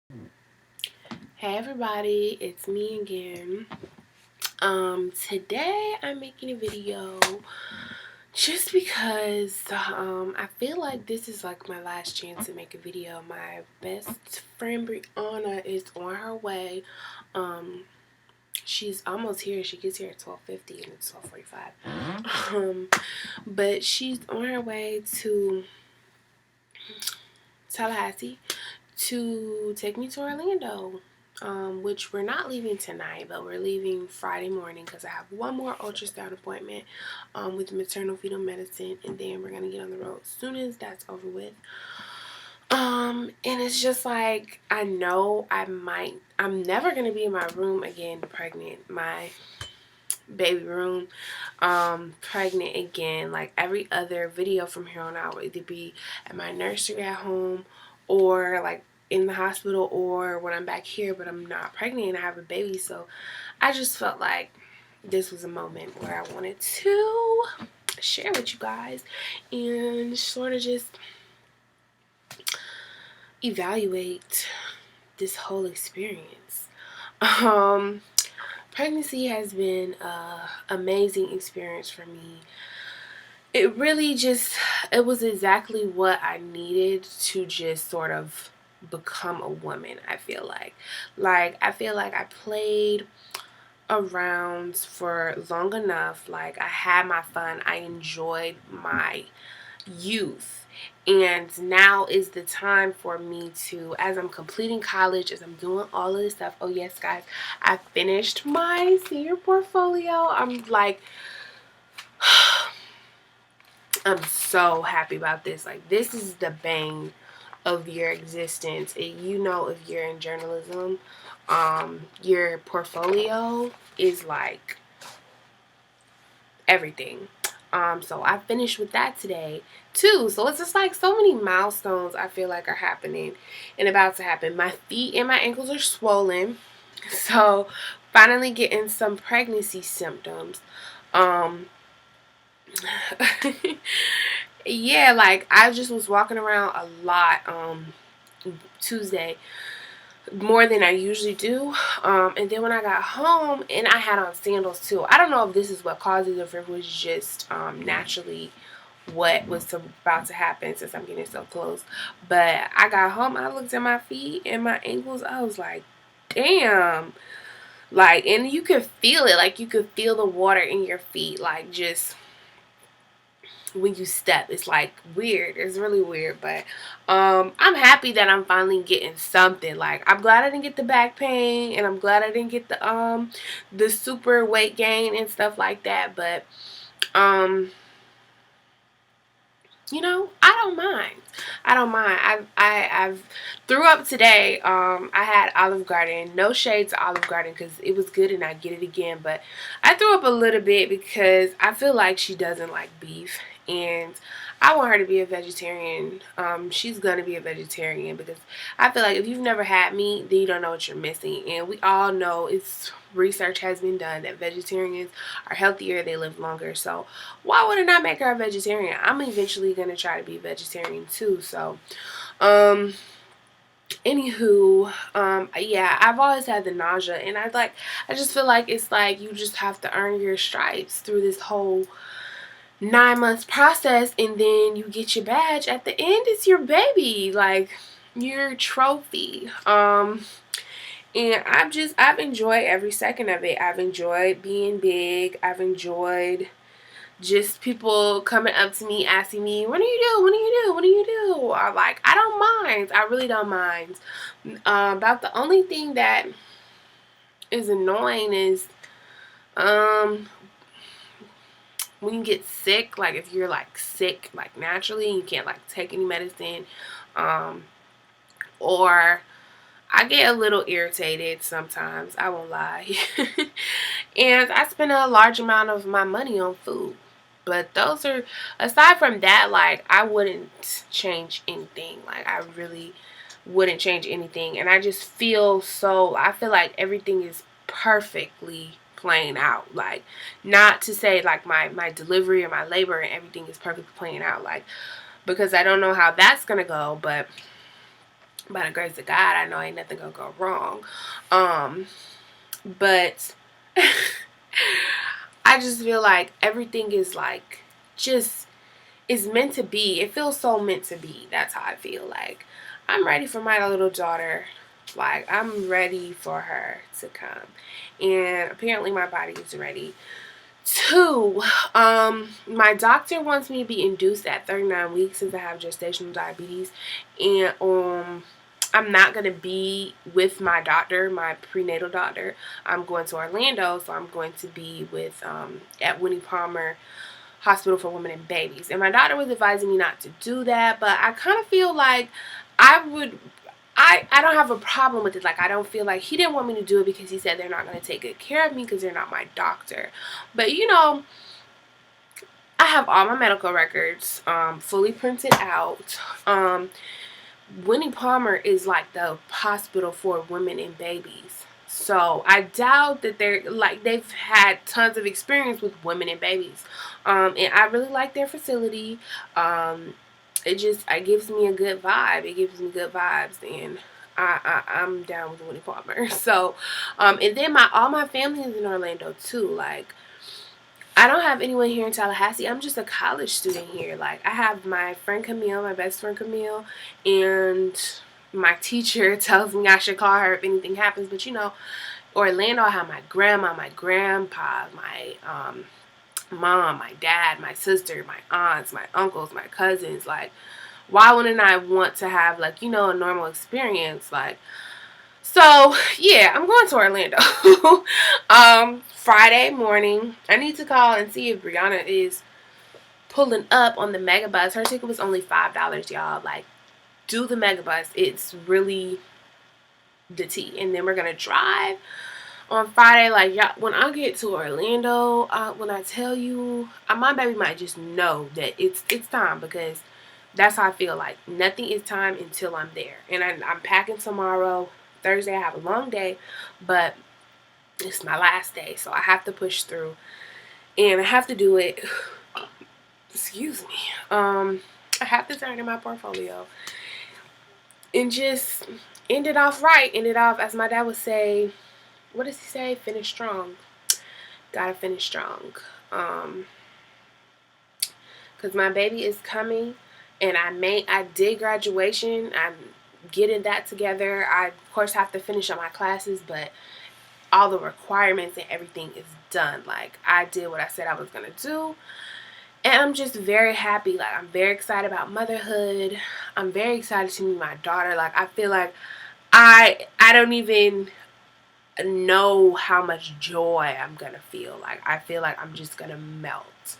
Hey everybody, it's me again. Today I'm making a video just because I feel like this is like my last chance to make a video. My best friend Brianna is on her way. Um, she's almost here. She gets here at 12:50 and it's 12:45. But she's on her way to Tallahassee to take me to Orlando. Which we're not leaving tonight, but we're leaving Friday morning because I have one more ultrasound appointment with maternal fetal medicine, and then we're gonna get on the road as soon as that's over with. And it's just like I know I'm never gonna be in my room again pregnant. My baby room pregnant again. Like every other video from here on out will either be at my nursery at home or like in the hospital or when I'm back here, but I'm not pregnant and I have a baby. So I just felt like this was a moment where I wanted to share with you guys and sort of just evaluate this whole experience. um Pregnancy has been an amazing experience for me. It really just, it was exactly what I needed to just sort of become a woman, I feel like. I feel like I played around for long enough. Like, I had my fun. I enjoyed my youth. And now is the time for me to, as I'm completing college, as I'm doing all of this stuff. Oh, yes, guys, I finished my senior portfolio. I'm like, I'm so happy about this. Like, this is the bane of your existence. And you know, if you're in journalism, your portfolio is like everything. So I finished with that today too. So it's just like so many milestones I feel like are happening and about to happen. My feet and my ankles are swollen. So finally getting some pregnancy symptoms. Um yeah, like I just was walking around a lot Tuesday, more than I usually do. And then when I got home, and I had on sandals too. I don't know if this is what caused it, or if it was just naturally what was about to happen since I'm getting so close. But I got home, I looked at my feet and my ankles. I was like, damn. Like, and you could feel it. Like, you could feel the water in your feet. Like, just when you step, it's like weird. It's really weird. But I'm happy that I'm finally getting something. Like, I'm glad I didn't get the back pain, and I'm glad I didn't get the super weight gain and stuff like that. But you know, I don't mind. I don't mind. I've threw up today. I had Olive Garden. No shade to Olive Garden because it was good and I get it again. But I threw up a little bit because I feel like she doesn't like beef, and I want her to be a vegetarian. She's gonna be a vegetarian because I feel like if you've never had meat, then you don't know what you're missing. And we all know, it's research has been done that vegetarians are healthier, they live longer. So why would I not make her a vegetarian? I'm eventually gonna try to be a vegetarian too. So anywho, yeah, I've always had the nausea, and I just feel like it's like you just have to earn your stripes through this whole 9 months process, and then you get your badge at the end. It's your baby, like your trophy. And I've enjoyed every second of it. I've enjoyed being big. I've enjoyed just people coming up to me asking me, "What do you do? What do you do? What do you do?" Or like, I don't mind. I really don't mind. About the only thing that is annoying is when you get sick. Like, if you're like sick like naturally and you can't like take any medicine, or I get a little irritated sometimes, I won't lie. And I spend a large amount of my money on food. But those are, aside from that, like, I wouldn't change anything. Like, I really wouldn't change anything. And I just feel so, I feel like everything is perfectly playing out. Like, not to say like my delivery or my labor and everything is perfectly playing out. Like, because I don't know how that's going to go. But by the grace of God, I know ain't nothing gonna go wrong. But I just feel like everything is like just is meant to be. It feels so meant to be. That's how I feel. Like I'm ready for my little daughter. Like I'm ready for her to come. And apparently my body is ready. Two, my doctor wants me to be induced at 39 weeks since I have gestational diabetes. And I'm not going to be with my doctor, my prenatal doctor. I'm going to Orlando, so I'm going to be with at Winnie Palmer Hospital for Women and Babies. And my doctor was advising me not to do that, but I kind of feel like I would I don't have a problem with it. Like, I don't feel like he didn't want me to do it because he said they're not going to take good care of me because they're not my doctor. But, you know, I have all my medical records fully printed out. Winnie Palmer is like the hospital for women and babies. So I doubt that they're like they've had tons of experience with women and babies. And I really like their facility. It gives me a good vibe. It gives me good vibes, and I'm down with Winnie Palmer. So, and then all my family is in Orlando too. Like, I don't have anyone here in Tallahassee. I'm just a college student here. Like, I have my friend Camille, my best friend Camille, and my teacher tells me I should call her if anything happens. But you know, Orlando, I have my grandma, my grandpa, my mom, my dad, my sister, my aunts, my uncles, my cousins. Like, why wouldn't I want to have, like, you know, a normal experience? Like, so yeah, I'm going to Orlando Friday morning. I need to call and see if Brianna is pulling up on the megabus. Her ticket was only $5, y'all. Like, do the megabus. It's really the tea. And then we're gonna drive on Friday. Like, y'all, when I get to Orlando, when I tell you, my baby might just know that it's time, because that's how I feel. Like, nothing is time until I'm there. And I'm packing tomorrow. Thursday I have a long day, but it's my last day, so I have to push through, and I have to do it. Excuse me. I have to turn in my portfolio and just end it off right. End it off, as my dad would say. What does he say? Finish strong. Gotta finish strong. Because my baby is coming, and I did graduation. I'm getting that together. I, of course, have to finish up my classes, but all the requirements and everything is done. Like, I did what I said I was going to do. And I'm just very happy. Like, I'm very excited about motherhood. I'm very excited to meet my daughter. Like, I feel like I don't even know how much joy I'm going to feel. Like, I feel like I'm just going to melt.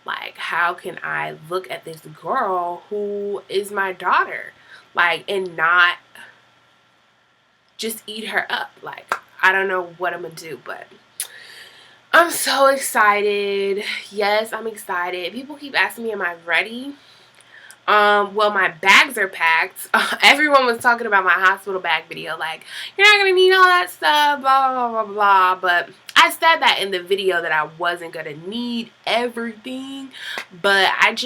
Like, how can I look at this girl who is my daughter, like, and not just eat her up? Like, I don't know what I'm going to do, but I'm so excited. Yes, I'm excited. People keep asking me, am I ready? Well, my bags are packed. Everyone was talking about my hospital bag video. Like, you're not going to need all that stuff, blah, blah, blah, blah, blah. But I said that in the video that I wasn't going to need everything. But I'm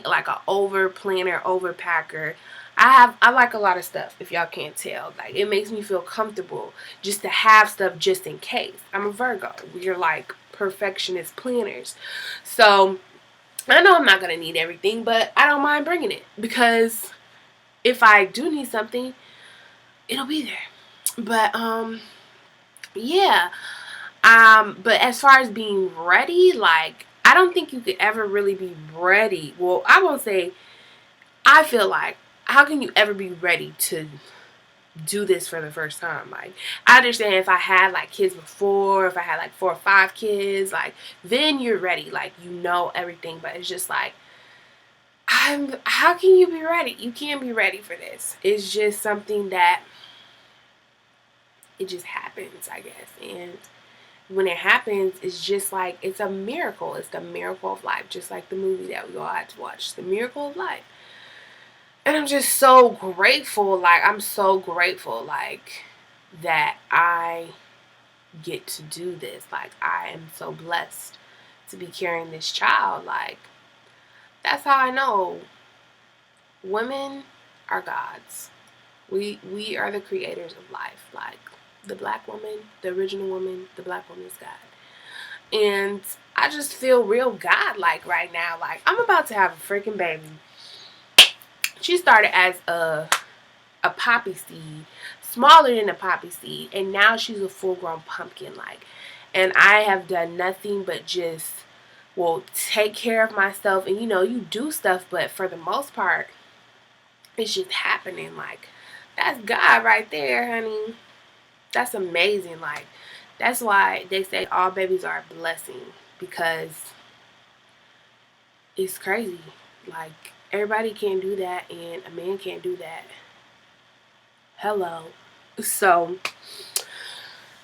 like a over planner, over packer. I like a lot of stuff, if y'all can't tell. Like, it makes me feel comfortable just to have stuff just in case. I'm a Virgo. We're like perfectionist planners. So I know I'm not going to need everything, but I don't mind bringing it, because if I do need something, it'll be there. But, yeah. But as far as being ready, like, I don't think you could ever really be ready. Well, I won't say, I feel like, how can you ever be ready to do this for the first time? Like, I understand if I had like kids before, if I had like 4 or 5 kids, like, then you're ready, like, you know everything. But it's just like, how can you be ready? You can't be ready for this. It's just something that it just happens, I guess. And when it happens, it's just like, it's a miracle. It's the miracle of life, just like the movie that we all had to watch, The Miracle of Life. And I'm just so grateful. Like, I'm so grateful, like, that I get to do this. Like, I am so blessed to be carrying this child. Like, that's how I know women are gods. We are the creators of life. Like the black woman, the original woman, the black woman is God. And I just feel real God-like right now. Like I'm about to have a freaking baby. She started as a poppy seed, smaller than a poppy seed, and now she's a full-grown pumpkin. Like, and I have done nothing but just, well, take care of myself. And you do stuff, but for the most part, it's just happening. Like, that's God right there, honey. That's amazing. Like, that's why they say all babies are a blessing, because it's crazy. Like, everybody can't do that, and a man can't do that. Hello. So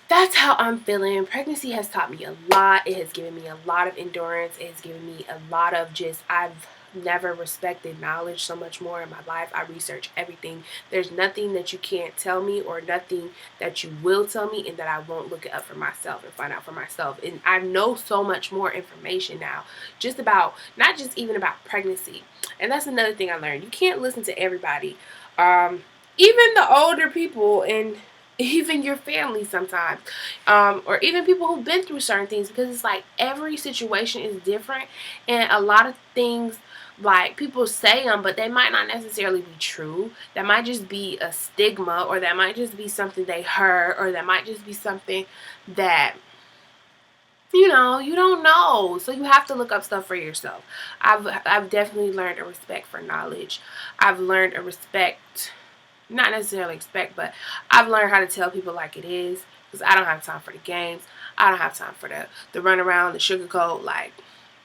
that's how I'm feeling. Pregnancy has taught me a lot. It has given me a lot of endurance. It has given me a lot of just, I've never respected knowledge so much more in my life. I research everything. There's nothing that you can't tell me, or nothing that you will tell me and that I won't look it up for myself and find out for myself. And I know so much more information now, just about, not just even about pregnancy. And that's another thing I learned. You can't listen to everybody. Even the older people, and even your family sometimes, or even people who've been through certain things, because it's like every situation is different, and a lot of things, like, people say them, but they might not necessarily be true. That might just be a stigma, or that might just be something they heard, or that might just be something that you don't know. So you have to look up stuff for yourself. I've definitely learned a respect for knowledge. I've learned a respect, not necessarily expect, but I've learned how to tell people like it is, because I don't have time for the games. I don't have time for the run around, the sugarcoat. Like,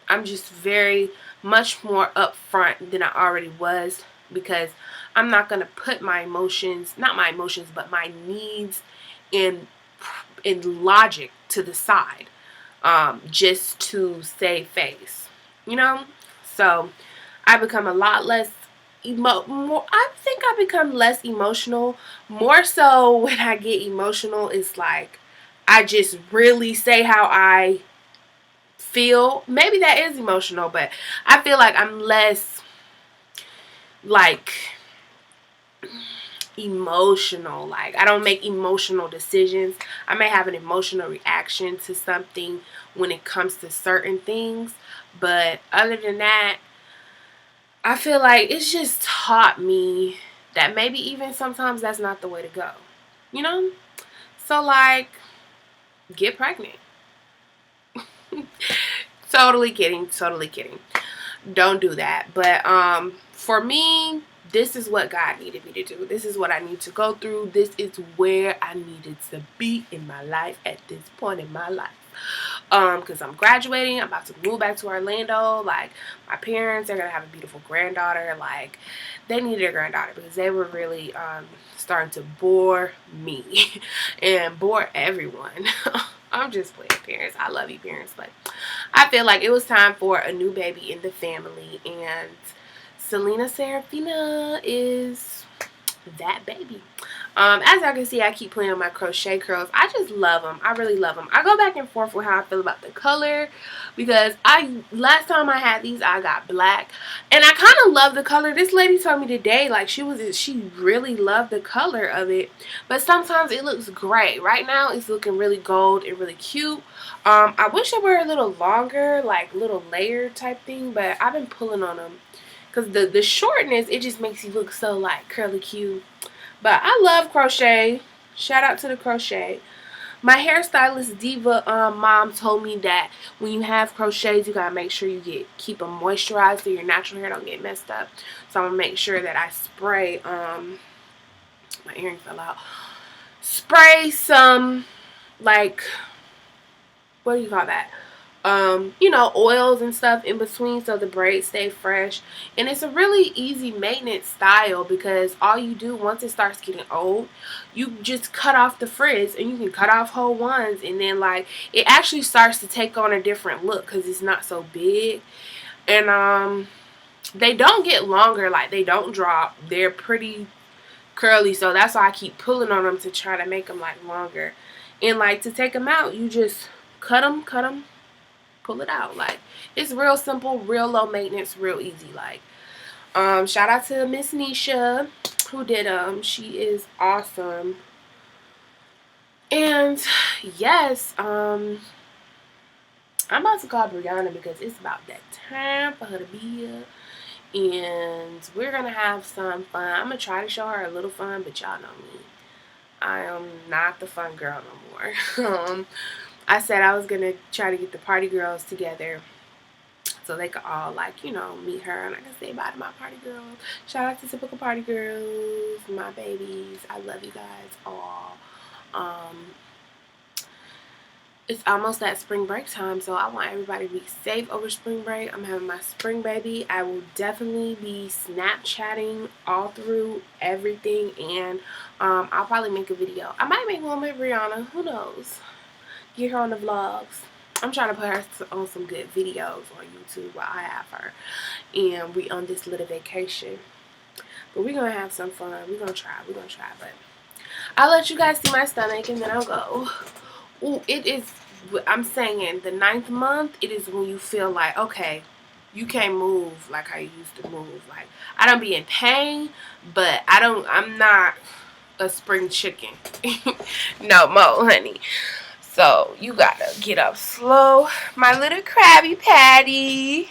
I'm just very much more upfront than I already was, because I'm not going to put my emotions, not my emotions, but my needs in logic to the side, just to save face, So I become a lot less I think I become less emotional. More so when I get emotional, it's like I just really say how I feel. Maybe that is emotional, but I feel like I'm less, like, emotional. Like, I don't make emotional decisions. I may have an emotional reaction to something when it comes to certain things, but other than that, I feel like it's just taught me that maybe even sometimes that's not the way to go. So, like, get pregnant. Totally kidding. Totally kidding. Don't do that. But for me, this is what God needed me to do. This is what I need to go through. This is where I needed to be in my life at this point in my life. Because I'm graduating. I'm about to move back to Orlando. Like, my parents are going to have a beautiful granddaughter. Like, they needed a granddaughter, because they were really starting to bore me and bore everyone. I'm just playing, parents. I love you, parents. But I feel like it was time for a new baby in the family. And Selena Serafina is that baby. As y'all can see, I keep playing on my crochet curls. I just love them. I really love them. I go back and forth with how I feel about the color, because last time I had these, I got black, and I kind of love the color. This lady told me today, like, she really loved the color of it, but sometimes it looks gray. Right now, it's looking really gold and really cute. I wish they were a little longer, like little layer type thing, but I've been pulling on them, because the shortness, it just makes you look so, like, curly cute. But I love crochet. Shout out to the crochet. My hairstylist Diva mom told me that when you have crochets, you gotta make sure you keep them moisturized so your natural hair don't get messed up. So I'm gonna make sure that I spray my earring fell out. Spray some, like, what do you call that? Oils and stuff in between, so the braids stay fresh. And it's a really easy maintenance style, because all you do once it starts getting old, you just cut off the frizz, and you can cut off whole ones, and then, like, it actually starts to take on a different look because it's not so big. And they don't get longer, like, they don't drop. They're pretty curly, so that's why I keep pulling on them to try to make them, like, longer. And, like, to take them out, you just cut them, pull it out. Like, it's real simple, real low maintenance, real easy. Like, Shout out to Miss Nisha who did them. She is awesome. And yes, I'm about to call Brianna because it's about that time for her to be here. And we're gonna have some fun. I'm gonna try to show her a little fun, but y'all know me. I am not the fun girl no more. I said I was gonna try to get the party girls together so they could all, like, you know, meet her and I can say bye to my party girls. Shout out to typical party girls, my babies. I love you guys all. It's almost that spring break time, so I want everybody to be safe over spring break. I'm having my spring baby. I will definitely be Snapchatting all through everything, and I'll probably make a video. I might make one with Brianna. Who knows? Get her on the vlogs. I'm trying to put her on some good videos on YouTube while I have her, and we on this little vacation. But we're gonna have some fun. We're gonna try. But I'll let you guys see my stomach, and then I'll go. Ooh, it is, I'm saying, the 9th month, it is when you feel like, okay, you can't move like how you used to move. Like, I don't be in pain, but I'm not a spring chicken. No more, honey. So, you gotta get up slow. My little Krabby Patty.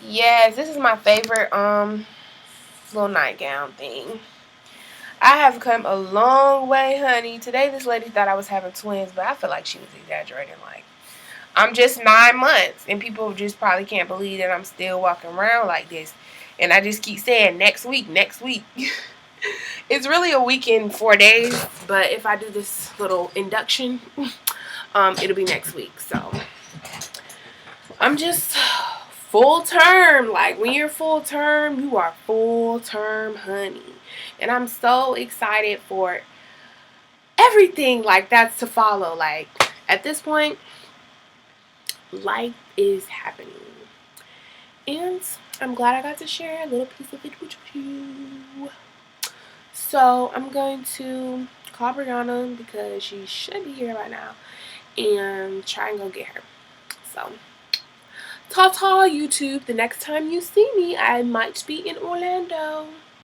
Yes, this is my favorite, little nightgown thing. I have come a long way, honey. Today, this lady thought I was having twins, but I feel like she was exaggerating. Like, I'm just 9 months, and people just probably can't believe that I'm still walking around like this. And I just keep saying, next week, next week. It's really a week in 4 days, but if I do this little induction, it'll be next week. So, I'm just full term. Like, when you're full term, you are full term, honey. And I'm so excited for everything like that's to follow. Like, at this point, life is happening. And I'm glad I got to share a little piece of it with you. So, I'm going to call Brianna because she should be here right now and try and go get her. So, ta-ta, YouTube. The next time you see me, I might be in Orlando.